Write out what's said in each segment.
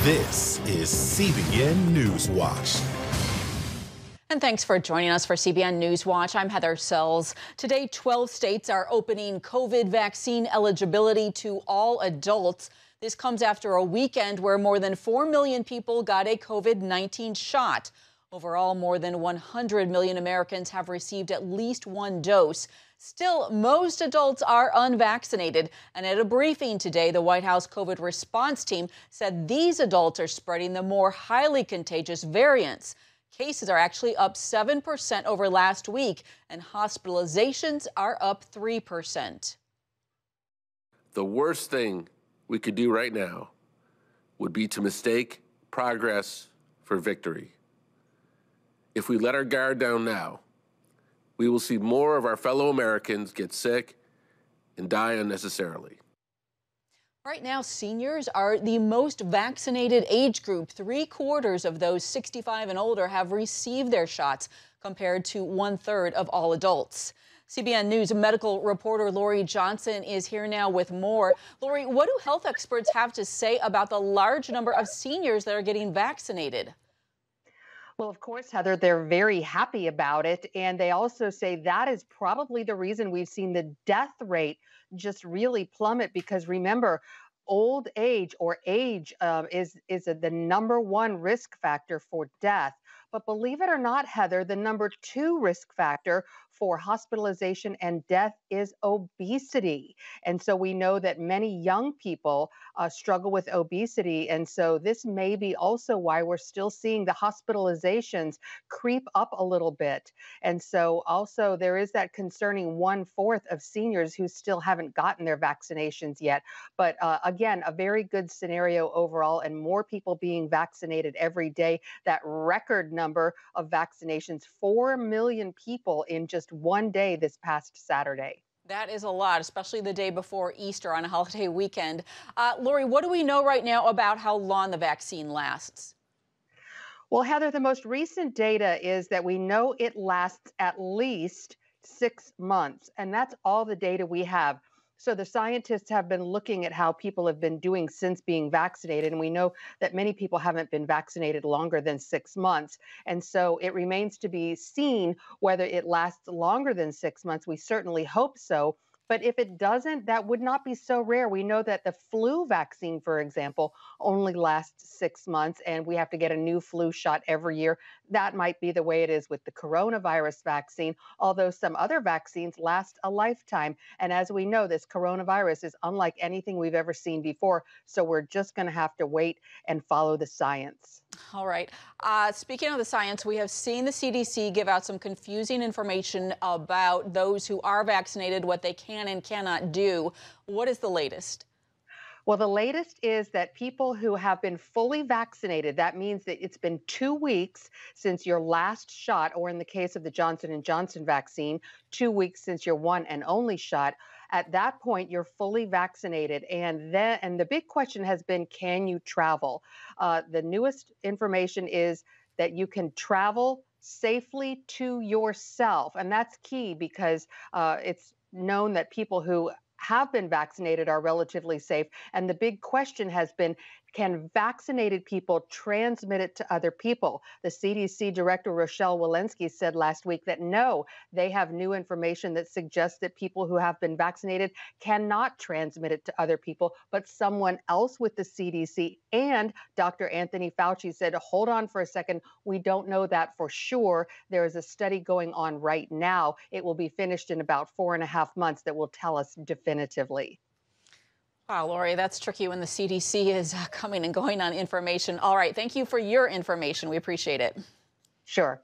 This is CBN NewsWatch. And thanks for joining us for CBN NewsWatch. I'm Heather Sells. Today, 12 states are opening COVID vaccine eligibility to all adults. This comes after a weekend where more than 4 million people got a COVID-19 shot. Overall, more than 100 million Americans have received at least one dose. Still, most adults are unvaccinated. And at a briefing today, the White House COVID response team said these adults are spreading the more highly contagious variants. Cases are actually up 7% over last week, and hospitalizations are up 3%. The worst thing we could do right now would be to mistake progress for victory. If we let our guard down now, we will see more of our fellow Americans get sick and die unnecessarily. Right now, seniors are the most vaccinated age group. 3/4 of those 65 and older have received their shots, compared to 1/3 of all adults. CBN News medical reporter Lori Johnson is here now with more. Lori, what do health experts have to say about the large number of seniors that are getting vaccinated? Well, of course, Heather, they're very happy about it. And they also say that is probably the reason we've seen the death rate just really plummet. Because remember, old age or age is the #1 risk factor for death. But believe it or not, Heather, the #2 risk factor for hospitalization and death is obesity. And so we know that many young people struggle with obesity. And so this may be also why we're still seeing the hospitalizations creep up a little bit. And so also there is that concerning 1/4 of seniors who still haven't gotten their vaccinations yet. But again, a very good scenario overall, and more people being vaccinated every day. That record number of vaccinations, 4 million people in just one day this past Saturday. That is a lot, especially the day before Easter on a holiday weekend. Lori, what do we know right now about how long the vaccine lasts? Well, Heather, the most recent data is that we know it lasts at least 6 months, and that's all the data we have. So the scientists have been looking at how people have been doing since being vaccinated, and we know that many people haven't been vaccinated longer than 6 months. And so it remains to be seen whether it lasts longer than 6 months. We certainly hope so. But if it doesn't, that would not be so rare. We know that the flu vaccine, for example, only lasts 6 months, and we have to get a new flu shot every year. That might be the way it is with the coronavirus vaccine, although some other vaccines last a lifetime. And as we know, this coronavirus is unlike anything we've ever seen before. So we're just going to have to wait and follow the science. All right. Speaking of the science, we have seen the CDC give out some confusing information about those who are vaccinated, what they can and cannot do. What is the latest? Well, the latest is that people who have been fully vaccinated, that means that it's been 2 weeks since your last shot, or in the case of the Johnson & Johnson vaccine, 2 weeks since your one and only shot. At that point, you're fully vaccinated. And the big question has been, can you travel? The newest information is that you can travel safely to yourself. And that's key because it's known that people who have been vaccinated are relatively safe. And the big question has been, can vaccinated people transmit it to other people? The CDC Director Rochelle Walensky said last week that no, they have new information that suggests that people who have been vaccinated cannot transmit it to other people, but someone else with the CDC. And Dr. Anthony Fauci said, hold on for a second, we don't know that for sure. There is a study going on right now. It will be finished in about 4.5 months that will tell us definitively. Wow, Lori, that's tricky when the CDC is coming and going on information. All right, thank you for your information. We appreciate it. Sure.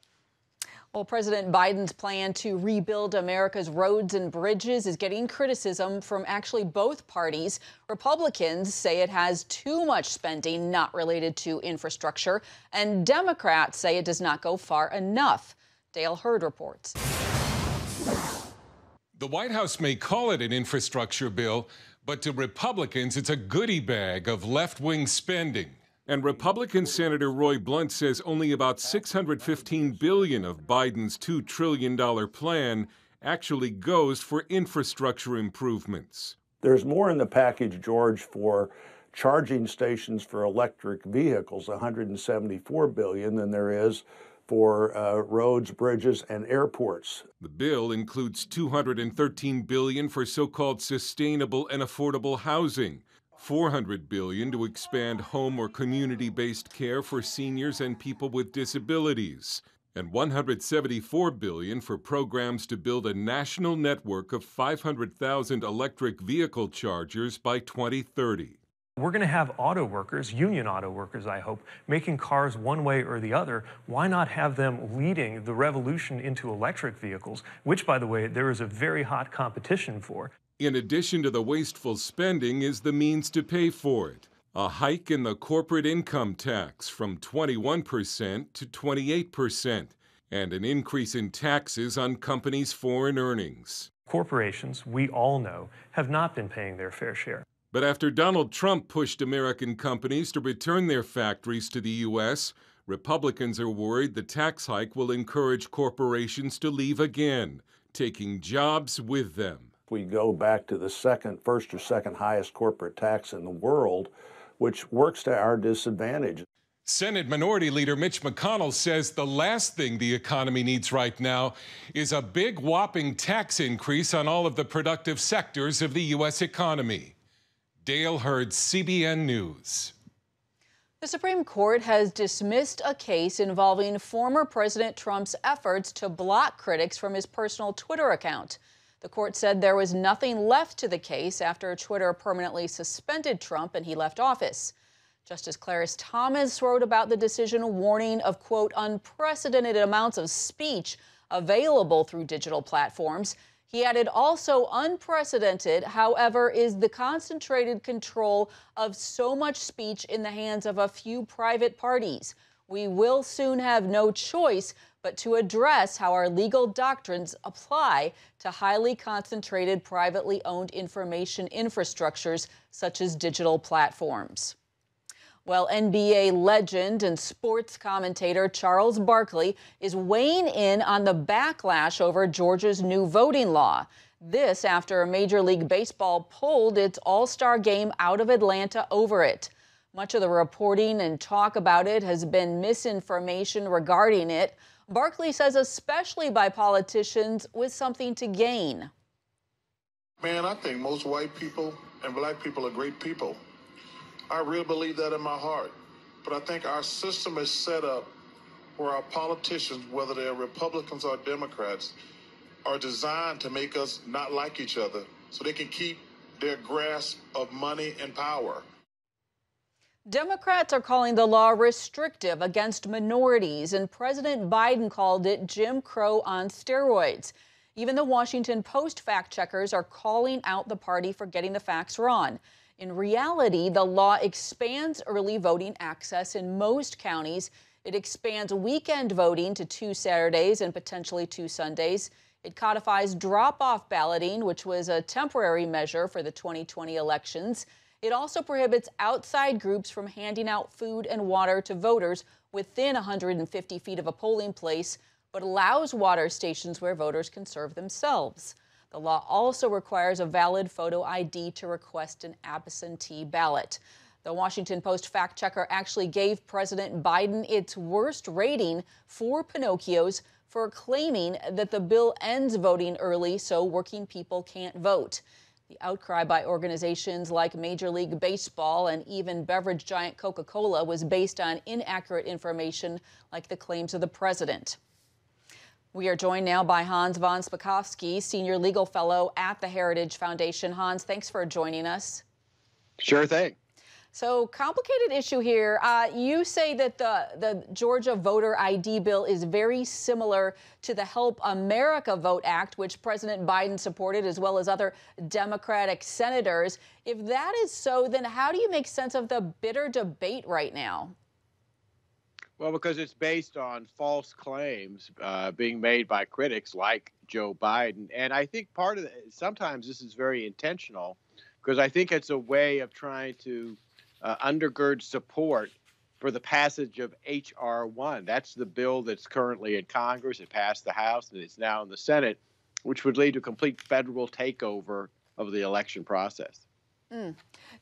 Well, President Biden's plan to rebuild America's roads and bridges is getting criticism from actually both parties. Republicans say it has too much spending not related to infrastructure, and Democrats say it does not go far enough. Dale Hurd reports. The White House may call it an infrastructure bill, but to Republicans, it's a goodie bag of left-wing spending. And Republican Senator Roy Blunt says only about $615 billion of Biden's $2 trillion plan actually goes for infrastructure improvements. There's more in the package, George, for charging stations for electric vehicles, $174 billion, than there is for roads, bridges, and airports. The bill includes $213 billion for so-called sustainable and affordable housing, $400 billion to expand home or community-based care for seniors and people with disabilities, and $174 billion for programs to build a national network of 500,000 electric vehicle chargers by 2030. We're going to have auto workers, union auto workers, I hope, making cars one way or the other. Why not have them leading the revolution into electric vehicles, which, by the way, there is a very hot competition for? In addition to the wasteful spending is the means to pay for it. A hike in the corporate income tax from 21% to 28%, and an increase in taxes on companies' foreign earnings. Corporations, we all know, have not been paying their fair share. But after Donald Trump pushed American companies to return their factories to the U.S., Republicans are worried the tax hike will encourage corporations to leave again, taking jobs with them. We go back to the first or second highest corporate tax in the world, which works to our disadvantage. Senate Minority Leader Mitch McConnell says the last thing the economy needs right now is a big whopping tax increase on all of the productive sectors of the U.S. economy. Dale Hurd, CBN News. The Supreme Court has dismissed a case involving former President Trump's efforts to block critics from his personal Twitter account. The court said there was nothing left to the case after Twitter permanently suspended Trump and he left office. Justice Clarence Thomas wrote about the decision, warning of, quote, unprecedented amounts of speech available through digital platforms. He added, also unprecedented, however, is the concentrated control of so much speech in the hands of a few private parties. We will soon have no choice but to address how our legal doctrines apply to highly concentrated, privately owned information infrastructures such as digital platforms. Well, NBA legend and sports commentator Charles Barkley is weighing in on the backlash over Georgia's new voting law. This after Major League Baseball pulled its All-Star game out of Atlanta over it. Much of the reporting and talk about it has been misinformation regarding it. Barkley says especially by politicians with something to gain. Man, I think most white people and black people are great people. I really believe that in my heart. But I think our system is set up where our politicians, whether they're Republicans or Democrats, are designed to make us not like each other so they can keep their grasp of money and power. Democrats are calling the law restrictive against minorities, and President Biden called it Jim Crow on steroids. Even the Washington Post fact-checkers are calling out the party for getting the facts wrong. In reality, the law expands early voting access in most counties. It expands weekend voting to 2 Saturdays and potentially 2 Sundays. It codifies drop-off balloting, which was a temporary measure for the 2020 elections. It also prohibits outside groups from handing out food and water to voters within 150 feet of a polling place, but allows water stations where voters can serve themselves. The law also requires a valid photo ID to request an absentee ballot. The Washington Post fact-checker actually gave President Biden its worst rating for Pinocchios for claiming that the bill ends voting early so working people can't vote. The outcry by organizations like Major League Baseball and even beverage giant Coca-Cola was based on inaccurate information like the claims of the president. We are joined now by Hans von Spakovsky, Senior Legal Fellow at the Heritage Foundation. Hans, thanks for joining us. Sure thing. So, complicated issue here. You say that the Georgia voter ID bill is very similar to the Help America Vote Act, which President Biden supported, as well as other Democratic senators. If that is so, then how do you make sense of the bitter debate right now? Well, because it's based on false claims being made by critics like Joe Biden. And I think part of it, sometimes this is very intentional, because I think it's a way of trying to undergird support for the passage of H.R. 1. That's the bill that's currently in Congress. It passed the House and it's now in the Senate, which would lead to complete federal takeover of the election process.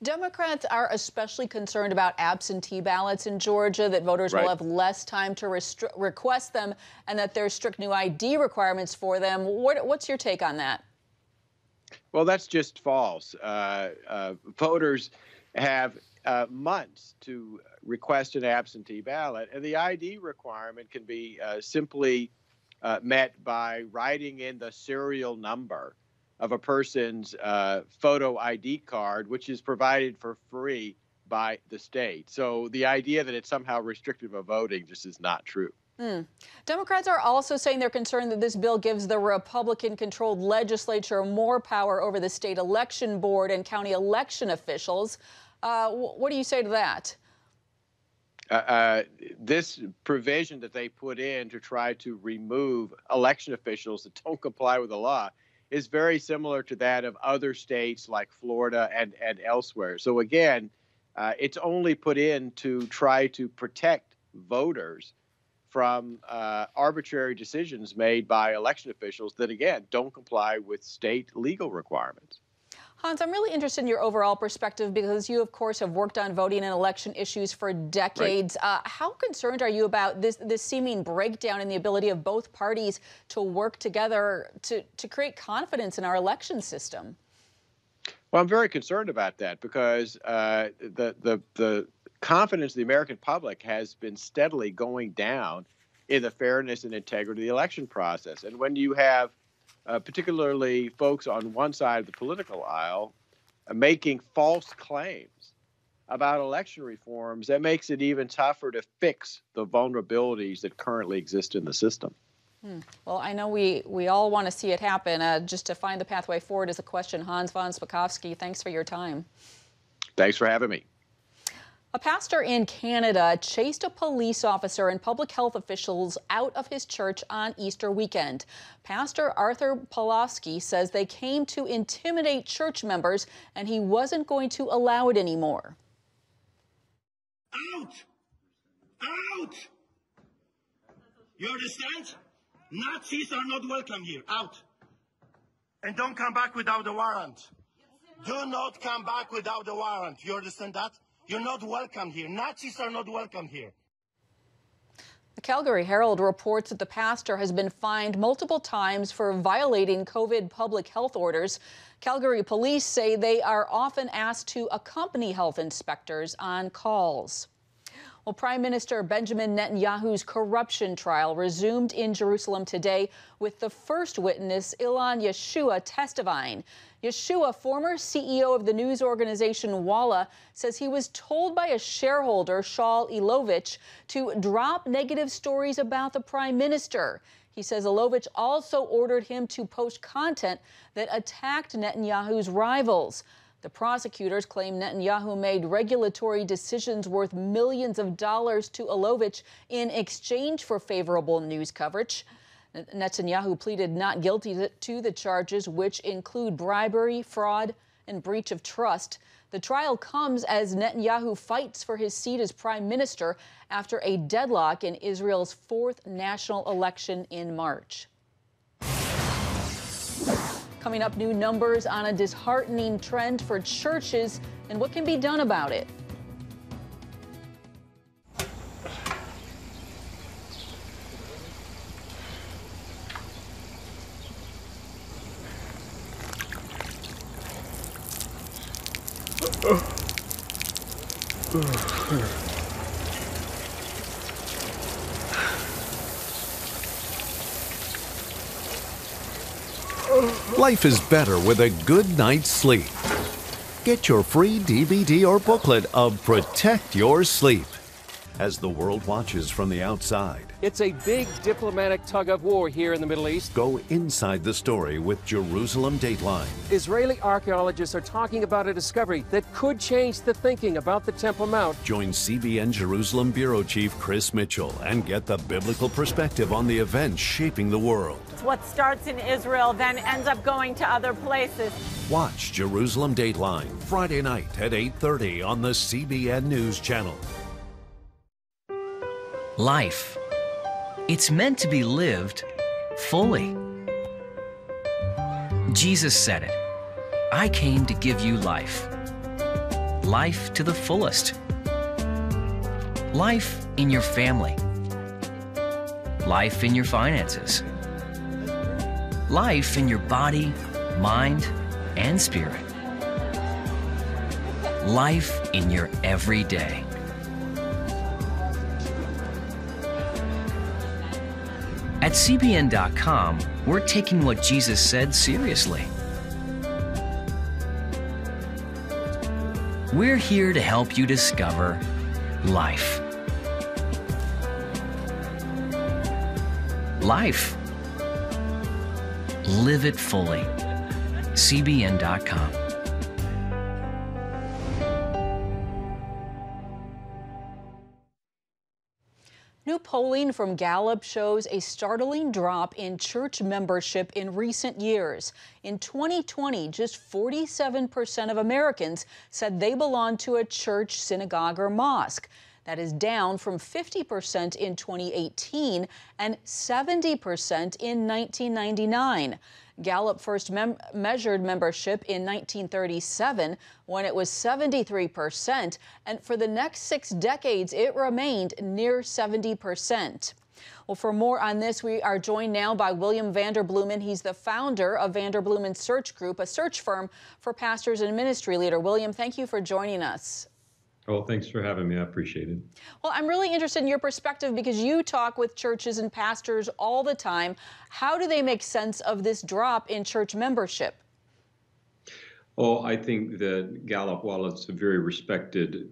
Democrats are especially concerned about absentee ballots in Georgia, that voters will have less time to request them, and that there's strict new ID requirements for them. What's your take on that? Well, that's just false. Voters have months to request an absentee ballot, and the ID requirement can be simply met by writing in the serial number of a person's photo ID card, which is provided for free by the state. So the idea that it's somehow restrictive of voting just is not true. Democrats are also saying they're concerned that this bill gives the Republican-controlled legislature more power over the state election board and county election officials. What do you say to that? This provision that they put in to try to remove election officials that don't comply with the law is very similar to that of other states like Florida and elsewhere. So again, it's only put in to try to protect voters from arbitrary decisions made by election officials that, again, don't comply with state legal requirements. Hans, I'm really interested in your overall perspective because you, of course, have worked on voting and election issues for decades. How concerned are you about this seeming breakdown in the ability of both parties to work together to create confidence in our election system? Well, I'm very concerned about that because the confidence of the American public has been steadily going down in the fairness and integrity of the election process. And when you have particularly folks on one side of the political aisle making false claims about election reforms, that makes it even tougher to fix the vulnerabilities that currently exist in the system. Well, I know we all want to see it happen. Just to find the pathway forward is a question. Hans von Spakovsky, thanks for your time. Thanks for having me. A pastor in Canada chased a police officer and public health officials out of his church on Easter weekend. Pastor Arthur Pawlowski says they came to intimidate church members and he wasn't going to allow it anymore. Out! Out! You understand? Nazis are not welcome here. Out! And don't come back without a warrant. Do not come back without a warrant. You understand that? You're not welcome here. Nazis are not welcome here. The Calgary Herald reports that the pastor has been fined multiple times for violating COVID public health orders. Calgary police say they are often asked to accompany health inspectors on calls. Well, Prime Minister Benjamin Netanyahu's corruption trial resumed in Jerusalem today with the first witness, Ilan Yeshua, testifying. Yeshua, former CEO of the news organization Walla, says he was told by a shareholder, Shaul Ilovich, to drop negative stories about the prime minister. He says Ilovich also ordered him to post content that attacked Netanyahu's rivals. The prosecutors claim Netanyahu made regulatory decisions worth millions of dollars to Ilovich in exchange for favorable news coverage. Netanyahu pleaded not guilty to the charges, which include bribery, fraud, and breach of trust. The trial comes as Netanyahu fights for his seat as prime minister after a deadlock in Israel's fourth national election in March. Coming up, new numbers on a disheartening trend for churches and what can be done about it. Life is better with a good night's sleep. Get your free DVD or booklet of Protect Your Sleep as the world watches from the outside. It's a big diplomatic tug-of-war here in the Middle East. Go inside the story with Jerusalem Dateline. Israeli archaeologists are talking about a discovery that could change the thinking about the Temple Mount. Join CBN Jerusalem Bureau Chief Chris Mitchell and get the biblical perspective on the events shaping the world. What starts in Israel then ends up going to other places. Watch Jerusalem Dateline Friday night at 8:30 on the CBN News Channel. Life. It's meant to be lived fully. Jesus said it. I came to give you life, life to the fullest. Life in your family. Life in your finances. Life in your body, mind, and spirit. Life in your everyday. At CBN.com, we're taking what Jesus said seriously. We're here to help you discover life. Life. Live it fully. CBN.com. New polling from Gallup shows a startling drop in church membership in recent years. In 2020, just 47% of Americans said they belonged to a church, synagogue, or mosque. That is down from 50% in 2018 and 70% in 1999. Gallup first measured membership in 1937 when it was 73%, and for the next 6 decades it remained near 70%. Well, for more on this, we are joined now by William Vanderbloemen. He's the founder of Vanderbloemen Search Group, a search firm for pastors and ministry leader. William, thank you for joining us. Oh, thanks for having me. I appreciate it. Well, I'm really interested in your perspective because you talk with churches and pastors all the time. How do they make sense of this drop in church membership? Oh, I think that Gallup, while it's a very respected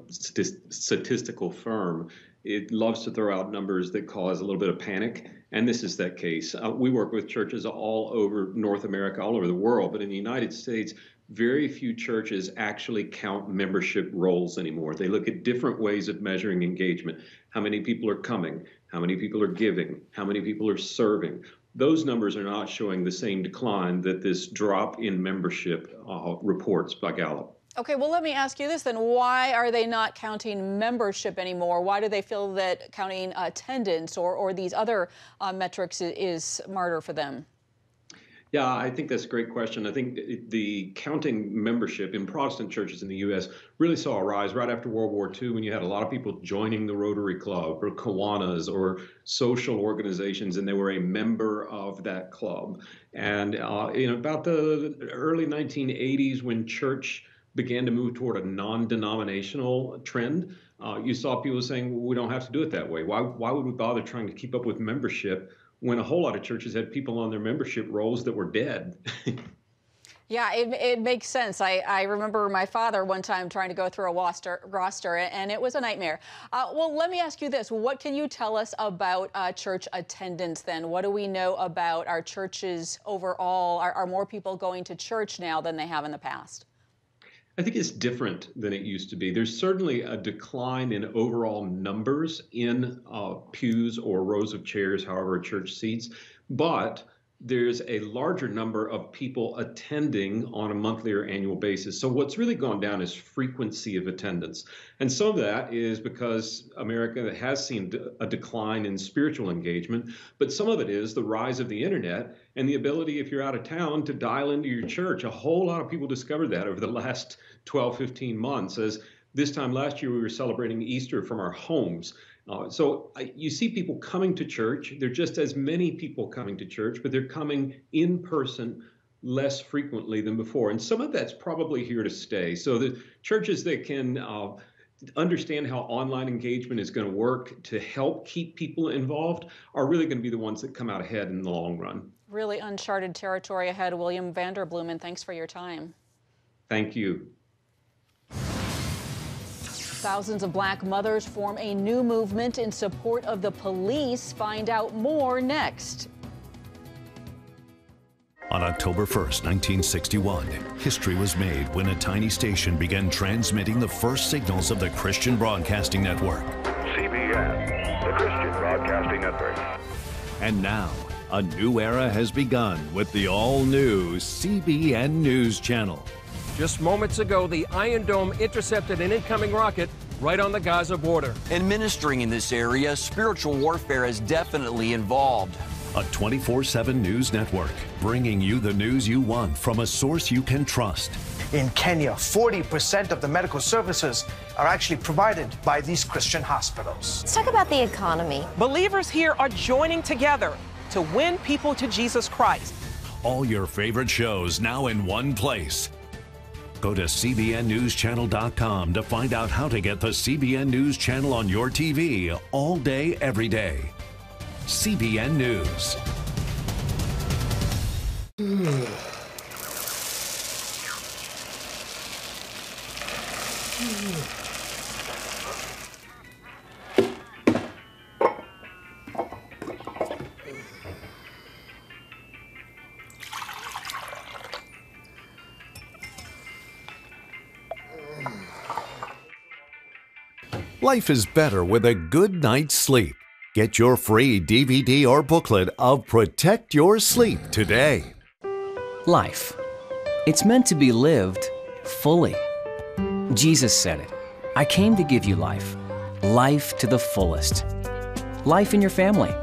statistical firm, it loves to throw out numbers that cause a little bit of panic, and this is that case. We work with churches all over North America, all over the world, but in the United States, very few churches actually count membership rolls anymore. They look at different ways of measuring engagement. How many people are coming? How many people are giving? How many people are serving? Those numbers are not showing the same decline that this drop in membership reports by Gallup. Okay, well, let me ask you this then. Why are they not counting membership anymore? Why do they feel that counting attendance or these other metrics is smarter for them? Yeah, I think that's a great question. I think the counting membership in Protestant churches in the U.S. really saw a rise right after World War II when you had a lot of people joining the Rotary Club or Kiwanis or social organizations, and they were a member of that club. And about the early 1980s, when church began to move toward a non-denominational trend, you saw people saying, well, we don't have to do it that way. Why would we bother trying to keep up with membership when a whole lot of churches had people on their membership rolls that were dead? Yeah, it makes sense. I remember my father one time trying to go through a roster, and it was a nightmare. Well, let me ask you this. What can you tell us about church attendance then? What do we know about our churches overall? Are more people going to church now than they have in the past? I think it's different than it used to be. There's certainly a decline in overall numbers in pews or rows of chairs, however a church seats, but there's a larger number of people attending on a monthly or annual basis. So what's really gone down is frequency of attendance. And some of that is because America has seen a decline in spiritual engagement, but some of it is the rise of the internet and the ability, if you're out of town, to dial into your church. A whole lot of people discovered that over the last 12, 15 months. As this time last year, we were celebrating Easter from our homes. So you see people coming to church. There are just as many people coming to church, but they're coming in person less frequently than before. And some of that's probably here to stay. So the churches that can understand how online engagement is going to work to help keep people involved are really going to be the ones that come out ahead in the long run. Really uncharted territory ahead. William Vanderbloemen, thanks for your time. Thank you. Thousands of black mothers form a new movement in support of the police. Find out more next. On October 1st, 1961, history was made when a tiny station began transmitting the first signals of the Christian Broadcasting Network. CBN, the Christian Broadcasting Network. And now, a new era has begun with the all-new CBN News Channel. Just moments ago, the Iron Dome intercepted an incoming rocket right on the Gaza border. And ministering in this area, spiritual warfare is definitely involved. A 24/7 news network, bringing you the news you want from a source you can trust. In Kenya, 40% of the medical services are actually provided by these Christian hospitals. Let's talk about the economy. Believers here are joining together to win people to Jesus Christ. All your favorite shows now in one place. Go to CBNNewsChannel.com to find out how to get the CBN News Channel on your TV all day, every day. CBN News. Life is better with a good night's sleep. Get your free DVD or booklet of Protect Your Sleep today. Life. It's meant to be lived fully. Jesus said it. I came to give you life. Life to the fullest. Life in your family.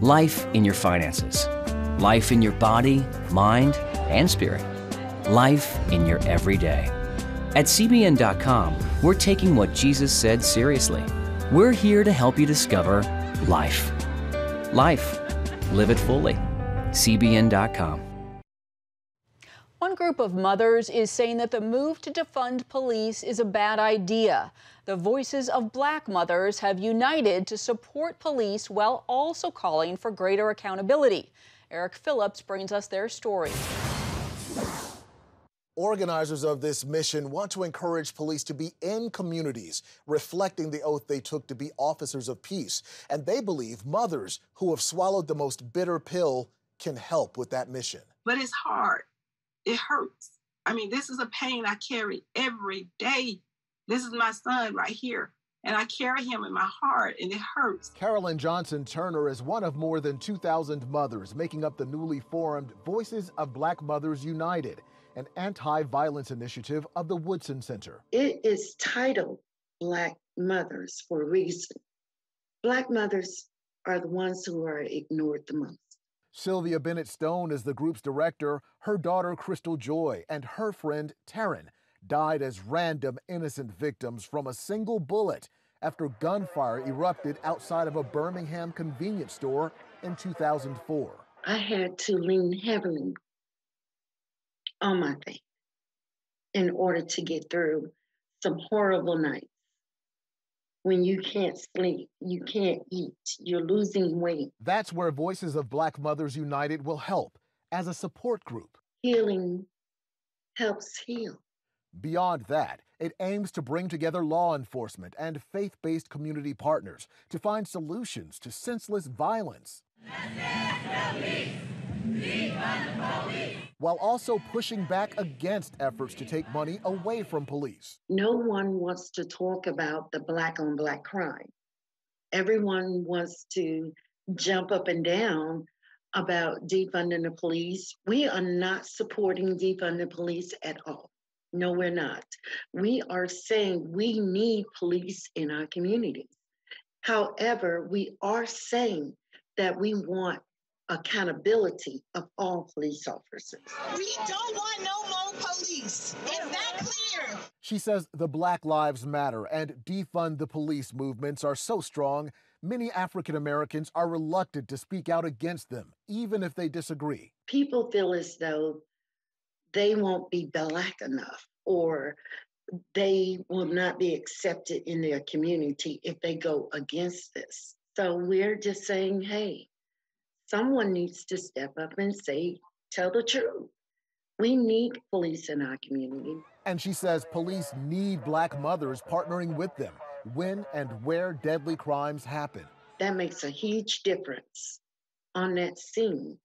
Life in your finances. Life in your body, mind, and spirit. Life in your everyday. At CBN.com, we're taking what Jesus said seriously. We're here to help you discover life. Life. Live it fully. CBN.com. One group of mothers is saying that the move to defund police is a bad idea. The voices of Black mothers have united to support police while also calling for greater accountability. Eric Phillips brings us their story. Organizers of this mission want to encourage police to be in communities, reflecting the oath they took to be officers of peace. And they believe mothers who have swallowed the most bitter pill can help with that mission. But it's hard. It hurts. I mean, this is a pain I carry every day. This is my son right here, and I carry him in my heart, and it hurts. Carolyn Johnson Turner is one of more than 2,000 mothers making up the newly formed Voices of Black Mothers United, an anti-violence initiative of the Woodson Center. It is titled Black Mothers for a reason. Black mothers are the ones who are ignored the most. Sylvia Bennett Stone is the group's director. Her daughter, Crystal Joy, and her friend, Taryn, died as random innocent victims from a single bullet after gunfire erupted outside of a Birmingham convenience store in 2004. I had to lean heavily on my faith in order to get through some horrible nights when you can't sleep, you can't eat, you're losing weight. That's where Voices of Black Mothers United will help as a support group. Healing helps heal. Beyond that, it aims to bring together law enforcement and faith-based community partners to find solutions to senseless violence, while also pushing back against efforts to take money away from police. No one wants to talk about the Black-on-Black crime. Everyone wants to jump up and down about defunding the police. We are not supporting defunding police at all. No, we're not. We are saying we need police in our communities. However, we are saying that we want accountability of all police officers. We don't want no more police. Is that clear? She says the Black Lives Matter and defund the police movements are so strong, many African Americans are reluctant to speak out against them, even if they disagree. People feel as though they won't be Black enough, or they will not be accepted in their community if they go against this. So we're just saying, hey, someone needs to step up and say, tell the truth. We need police in our community. And she says police need Black mothers partnering with them when and where deadly crimes happen. That makes a huge difference on that scene.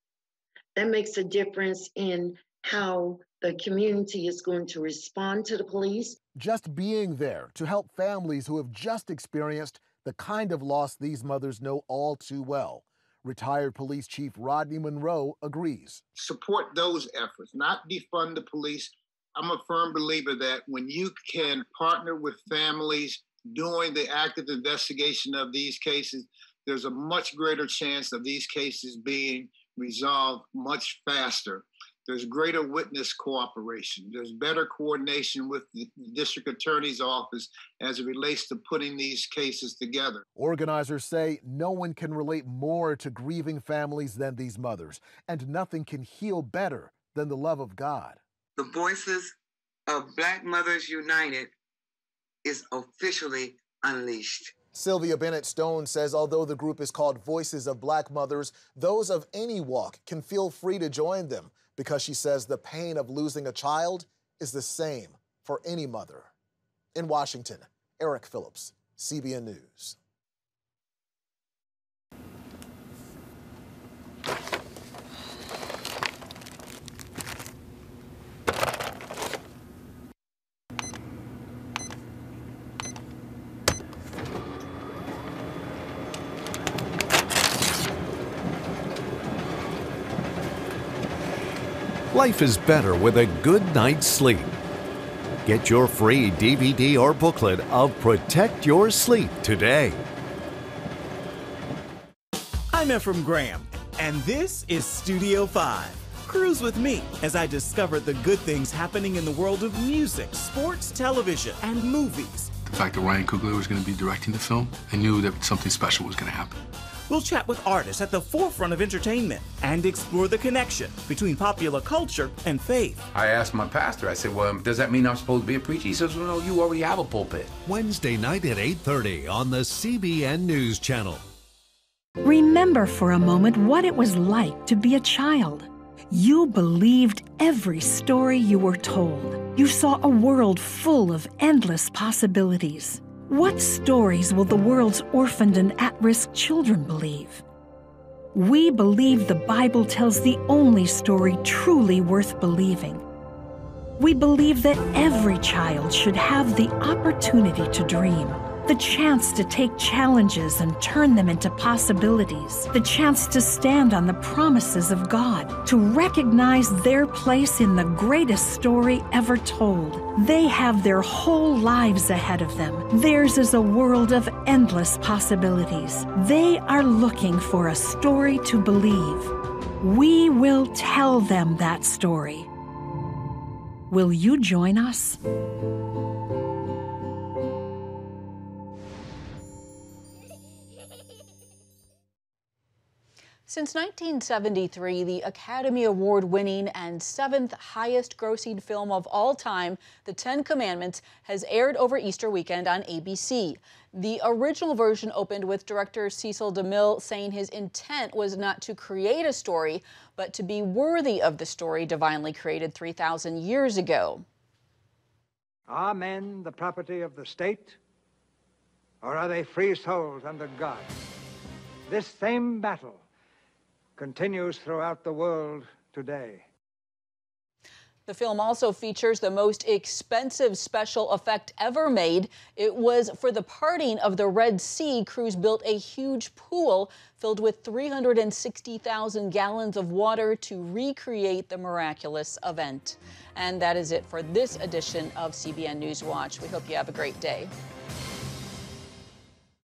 That makes a difference in how the community is going to respond to the police. Just being there to help families who have just experienced the kind of loss these mothers know all too well. Retired Police Chief Rodney Monroe agrees. Support those efforts, not defund the police. I'm a firm believer that when you can partner with families doing the active investigation of these cases, there's a much greater chance of these cases being resolved much faster. There's greater witness cooperation. There's better coordination with the district attorney's office as it relates to putting these cases together. Organizers say no one can relate more to grieving families than these mothers, and nothing can heal better than the love of God. The Voices of Black Mothers United is officially unleashed. Sylvia Bennett Stone says although the group is called Voices of Black Mothers, those of any walk can feel free to join them because she says the pain of losing a child is the same for any mother. In Washington, Eric Phillips, CBN News. Life is better with a good night's sleep. Get your free DVD or booklet of Protect Your Sleep today. I'm Ephraim Graham, and this is Studio 5. Cruise with me as I discover the good things happening in the world of music, sports, television, and movies. The fact that Ryan Coogler was going to be directing the film, I knew that something special was going to happen. We'll chat with artists at the forefront of entertainment and explore the connection between popular culture and faith. I asked my pastor, I said, well, does that mean I'm supposed to be a preacher? He says, well, no, you already have a pulpit. Wednesday night at 8:30 on the CBN News Channel. Remember for a moment what it was like to be a child. You believed every story you were told. You saw a world full of endless possibilities. What stories will the world's orphaned and at-risk children believe? We believe the Bible tells the only story truly worth believing. We believe that every child should have the opportunity to dream, the chance to take challenges and turn them into possibilities, the chance to stand on the promises of God, to recognize their place in the greatest story ever told. They have their whole lives ahead of them. Theirs is a world of endless possibilities. They are looking for a story to believe. We will tell them that story. Will you join us? Since 1973, the Academy Award-winning and 7th highest-grossing film of all time, The Ten Commandments, has aired over Easter weekend on ABC. The original version opened with director Cecil DeMille saying his intent was not to create a story, but to be worthy of the story divinely created 3,000 years ago. Are men the property of the state, or are they free souls under God? This same battle continues throughout the world today. The film also features the most expensive special effect ever made. It was for the parting of the Red Sea. Crews built a huge pool filled with 360,000 gallons of water to recreate the miraculous event. And that is it for this edition of CBN News Watch. We hope you have a great day.